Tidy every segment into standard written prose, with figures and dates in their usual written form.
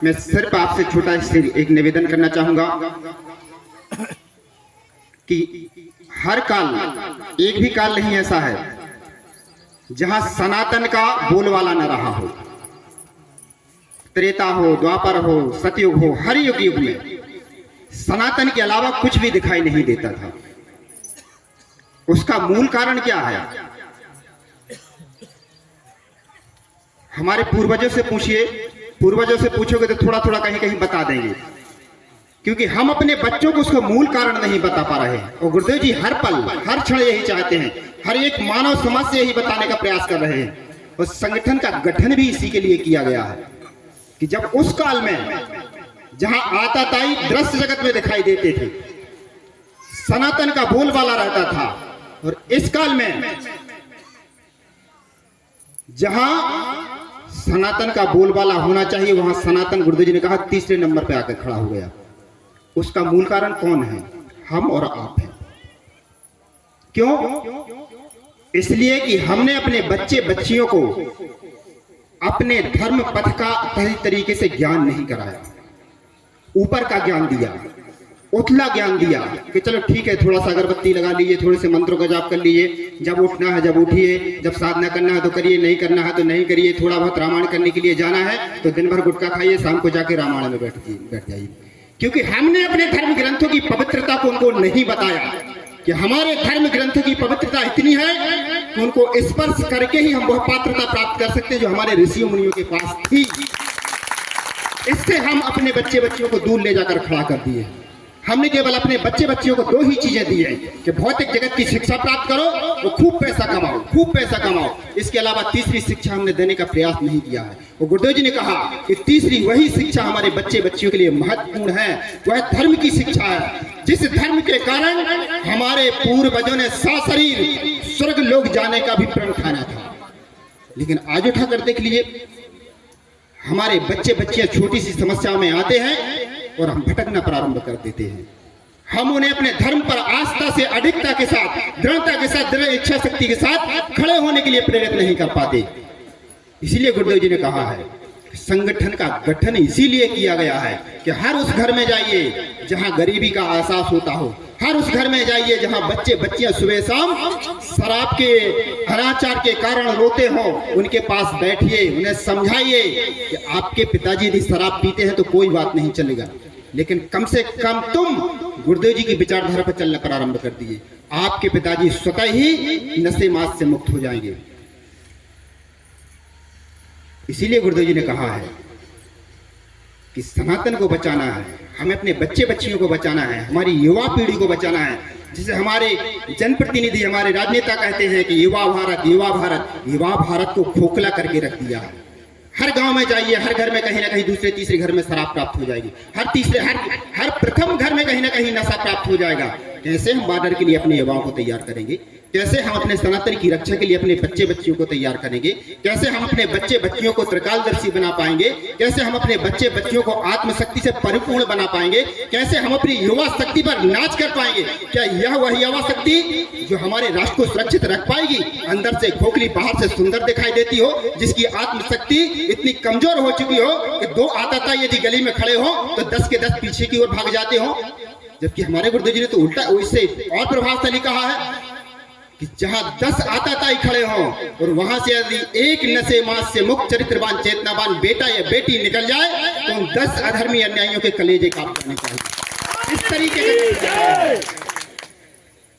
मैं सिर्फ आपसे छोटा से एक निवेदन करना चाहूंगा कि हर काल, एक भी काल नहीं ऐसा है जहां सनातन का बोलवाला न रहा हो। त्रेता हो, द्वापर हो, सतयुग हो, हर युग में सनातन के अलावा कुछ भी दिखाई नहीं देता था। उसका मूल कारण क्या है? हमारे पूर्वजों से पूछिए, पूर्वजों से पूछोगे तो थोड़ा थोड़ा कहीं कहीं बता देंगे, क्योंकि हम अपने बच्चों को उसका मूल कारण नहीं बता पा रहे हैं। और गुरुदेव जी हर पल हर क्षण यही चाहते हैं, हर एक मानव समाज से यही बताने का प्रयास कर रहे हैं। और संगठन का गठन भी इसी के लिए किया गया है कि जब उस काल में जहां आताताई दृश्य जगत में दिखाई देते थे, सनातन का बोलबाला रहता था, और इस काल में जहां सनातन का बोलबाला होना चाहिए वहां सनातन, गुरुदेव जी ने कहा, तीसरे नंबर पे आकर खड़ा हो गया। उसका मूल कारण कौन है? हम और आप हैं। क्यों? इसलिए कि हमने अपने बच्चे बच्चियों को अपने धर्म पथ का सही तरीके से ज्ञान नहीं कराया। ऊपर का ज्ञान दिया, उथला ज्ञान दिया कि चलो ठीक है, थोड़ा सा अगरबत्ती लगा लीजिए, थोड़े से मंत्रों का जाप कर लीजिए, जब उठना है जब उठिए, जब साधना करना है तो करिए, नहीं करना है तो नहीं करिए, थोड़ा बहुत रामायण करने के लिए जाना है तो दिन भर गुटखा खाइए, शाम को जाके रामायण में बैठ जाइए। क्योंकि हमने अपने धर्म ग्रंथों की पवित्रता को उनको नहीं बताया कि हमारे धर्म ग्रंथों की पवित्रता इतनी है कि उनको स्पर्श करके ही हम वह पात्रता प्राप्त कर सकते हैं जो हमारे ऋषियों मुनियों के पास थी। इससे हम अपने बच्चे बच्चियों को दूर ले जाकर खड़ा कर दिए। हमने केवल अपने बच्चे बच्चियों को दो ही चीजें दी है कि भौतिक जगत की शिक्षा प्राप्त करो और खूब पैसा कमाओ, खूब पैसा कमाओ। इसके अलावा तीसरी शिक्षा हमने देने का प्रयास नहीं किया है। और गुरुदेव जी ने कहा कि तीसरी वही शिक्षा हमारे बच्चे बच्चियों के लिए महत्वपूर्ण है, वह धर्म की शिक्षा है, जिस धर्म के कारण हमारे पूर्वजों ने सशरीर स्वर्ग लोक जाने का भी प्रण ठाना था। लेकिन आज उठा कर देख लीजिए, हमारे बच्चे बच्चियां छोटी सी समस्या में आते हैं और हम भटकना प्रारंभ कर देते हैं। हम उन्हें अपने धर्म पर आस्था से अधिकता के साथ, दृढ़ता के साथ, दृढ़ इच्छा शक्ति के साथ खड़े होने के लिए प्रेरित नहीं कर पाते। इसीलिए गुरुदेव जी ने कहा है संगठन का गठन इसीलिए किया गया है कि हर उस घर में जाइए जहां गरीबी का एहसास होता हो, हर उस घर में जाइए जहां बच्चे बच्चियां सुबह शाम शराब के अनाचार के कारण रोते हो, उनके पास बैठिए, उन्हें समझाइए कि आपके पिताजी यदि शराब पीते हैं तो कोई बात नहीं चलेगा, लेकिन कम से कम तुम गुरुदेव जी की विचारधारा पर चलना प्रारंभ कर दिए, आपके पिताजी स्वतः ही नशे मास से मुक्त हो जाएंगे। इसीलिए गुरुदेव जी ने कहा है कि सनातन को बचाना है, हमें अपने बच्चे बच्चियों को बचाना है, हमारी युवा पीढ़ी को बचाना है। जिसे हमारे जनप्रतिनिधि, हमारे राजनेता कहते हैं कि युवा भारत, युवा भारत। युवा भारत को खोखला करके रख दिया है। हर गांव में जाइए, हर घर में कहीं ना कहीं दूसरे तीसरे घर में शराब प्राप्त हो जाएगी, हर प्रथम घर में कहीं ना कहीं नशा प्राप्त हो जाएगा। कैसे हम बॉर्डर के लिए अपने युवाओं को तैयार करेंगे? कैसे हम अपने सनातन की रक्षा के लिए अपने बच्चे बच्चियों को तैयार करेंगे? कैसे हम अपने बच्चे बच्चियों को त्रिकालदर्शी बना पाएंगे? कैसे हम अपने बच्चे बच्चियों को आत्मशक्ति से परिपूर्ण बना पाएंगे? कैसे हम अपनी युवा शक्ति पर नाच कर पाएंगे? क्या यह वही युवा शक्ति जो हमारे राष्ट्र को सुरक्षित रख पाएगी? अंदर से खोखली, बाहर से सुंदर दिखाई देती हो, जिसकी आत्मशक्ति इतनी कमजोर हो चुकी हो कि दो आताता यदि गली में खड़े हो तो 10 के 10 पीछे की ओर भाग जाते हो। जबकि हमारे गुरुदेव जी ने तो उल्टा, इससे और प्रभावशाली कहा है कि जहां 10 आताताई खड़े हों और वहां से यदि एक नशे मास से मुक्त चरित्रवान चेतनावान बेटा या बेटी निकल जाए तो उन 10 अधर्मी अन्यायियों के कलेजे काट जाने चाहिए। इस तरीके से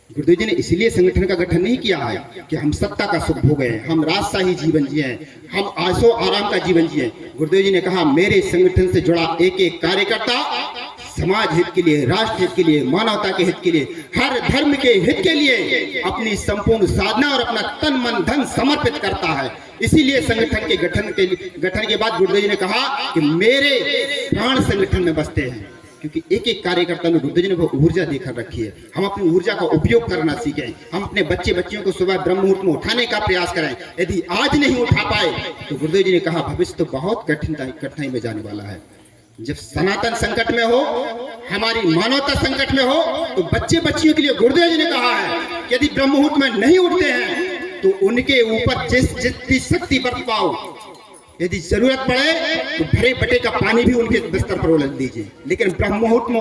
गुरुदेव जी ने इसीलिए संगठन का गठन नहीं किया है कि हम सत्ता का सुख भोगें, हम राजशाही जीवन जिए, हम आशो आराम का जीवन जिए। गुरुदेव जी ने कहा मेरे संगठन से जुड़ा एक एक कार्यकर्ता समाज हित के लिए, राष्ट्र हित के लिए, मानवता के हित के लिए, हर धर्म के हित के लिए अपनी संपूर्ण साधना और अपना तन मन धन समर्पित करता है। इसीलिए संगठन के गठन के बाद गुरुदेव जी ने कहा कि मेरे प्राण संगठन में बसते हैं, क्योंकि एक एक कार्यकर्ता में गुरुदेव जी ने वो ऊर्जा देकर रखी है। हम अपनी ऊर्जा का उपयोग करना सीखें, हम अपने बच्चे बच्चियों को सुबह ब्रह्म मुहूर्त में उठाने का प्रयास करें। यदि आज नहीं उठा पाए तो गुरुदेव जी ने कहा भविष्य तो बहुत कठिनाई में जाने वाला है। जब सनातन संकट में हो, हमारी मानवता संकट में हो, तो बच्चे बच्चियों के लिए गुरुदेव जी ने कहा है कि यदि ब्रह्म मुहूर्त में नहीं उठते हैं तो उनके ऊपर जितनी शक्ति बरत पाओ, यदि जरूरत पड़े तो भरे बटे का पानी भी उनके बिस्तर पर उलट दीजिए, लेकिन ब्रह्म मुहूर्त में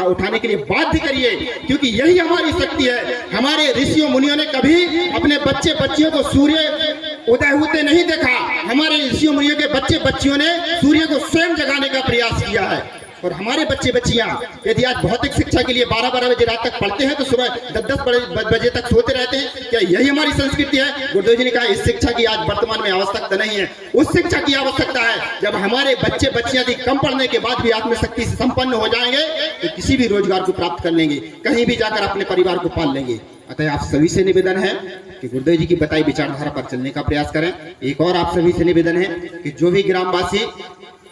उठाने के लिए बाध्य करिए, क्योंकि यही हमारी शक्ति है। हमारे ऋषियों मुनियों ने कभी अपने बच्चे बच्चियों को सूर्य उदय होते नहीं देखा। हमारे ऋषियों मुनियों के बच्चे बच्चियों ने सूर्य को स्वयं जगाने का प्रयास किया है। और हमारे बच्चे बच्चियां यदि आज भौतिक शिक्षा के लिए 12-12 बजे रात तक पढ़ते हैं तो सुबह 10-10 बजे तक सोते रहते हैं, क्या यही हमारी संस्कृति है? गुरुदेव जी ने कहा इस शिक्षा की आज वर्तमान में आवश्यकता नहीं है, उस शिक्षा की आवश्यकता है जब हमारे बच्चे बच्चियां यदि कम पढ़ने के बाद भी आत्मशक्ति से संपन्न हो जाएंगे तो किसी भी रोजगार को प्राप्त कर लेंगे, कहीं भी जाकर अपने परिवार को पाल लेंगे। अतः आप सभी से निवेदन है कि गुरुदेव जी की बताई विचारधारा पर चलने का प्रयास करें। एक और आप सभी से निवेदन है कि जो भी ग्रामवासी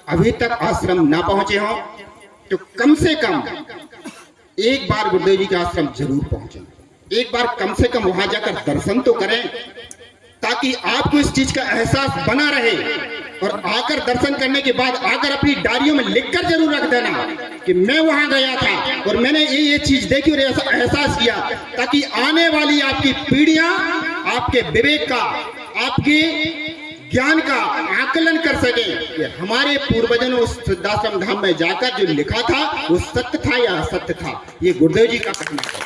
अभी तक आश्रम ना पहुंचे हों तो कम से कम एक बार गुरुदेव जी के आश्रम जरूर पहुंचें, एक बार कम से कम वहां जाकर दर्शन तो करें, ताकि आपको इस चीज का एहसास बना रहे। और आकर दर्शन करने के बाद आकर अपनी डायरियों में लिखकर जरूर रख देना कि मैं वहां गया था और मैंने ये चीज देखी और ऐसा एहसास किया, ताकि आने वाली आपकी पीढ़ियां आपके विवेक का, आपके ज्ञान का आकलन कर सके कि हमारे पूर्वजों ने उस सिद्धाश्रम धाम में जाकर जो लिखा था वो सत्य था या असत्य था। ये गुरुदेव जी का कहना है।